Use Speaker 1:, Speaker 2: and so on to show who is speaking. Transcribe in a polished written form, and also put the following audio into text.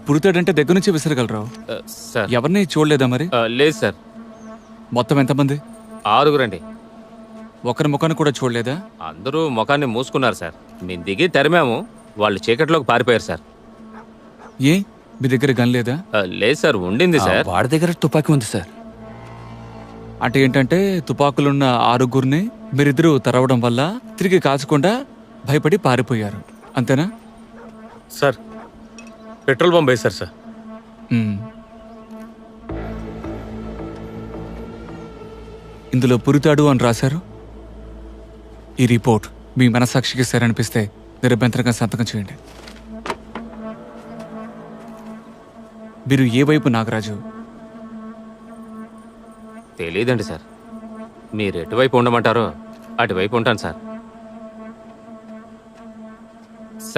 Speaker 1: పుడతాడంటే దగ్గర నుంచి విసరగలరా?
Speaker 2: సార్
Speaker 1: ఎవరిని చూడలేదా మరి?
Speaker 2: లేదు సార్.
Speaker 1: మొత్తం ఎంతమంది?
Speaker 2: 6
Speaker 1: ఒకరి ముఖాన్ని కూడా చూడలేదా?
Speaker 2: అందరూ ముఖాన్ని మూసుకున్నారు సార్. మేము దిగి తరిమాము, వాళ్ళు చీకట్లోకి పారిపోయారు సార్.
Speaker 1: ఏ మీ దగ్గర గన్ లేదా?
Speaker 2: లేదు సార్, ఉండింది సార్.
Speaker 3: వాడి దగ్గర తుపాకీ ఉంది సార్.
Speaker 1: అంటే ఏంటంటే తుపాకులున్న 6గురిని మీరిద్దరూ తరవడం వల్ల తిరిగి కాల్చకుండా భయపడి పారిపోయారు, అంతేనా?
Speaker 4: సార్ పెట్రోల్ పంప్ వేశారు సార్.
Speaker 1: ఇందులో పురితాడు అని రాశారు. ఈ రిపోర్ట్ మీ మనసాక్షికి సరనిపిస్తే నిరభ్యంతరంగా సంతకం చేయండి. మీరు ఏ వైపు నాగరాజు?
Speaker 2: తెలీదండి సార్. మీరు ఎటువైపు ఉండమంటారో అటువైపు ఉంటాను సార్.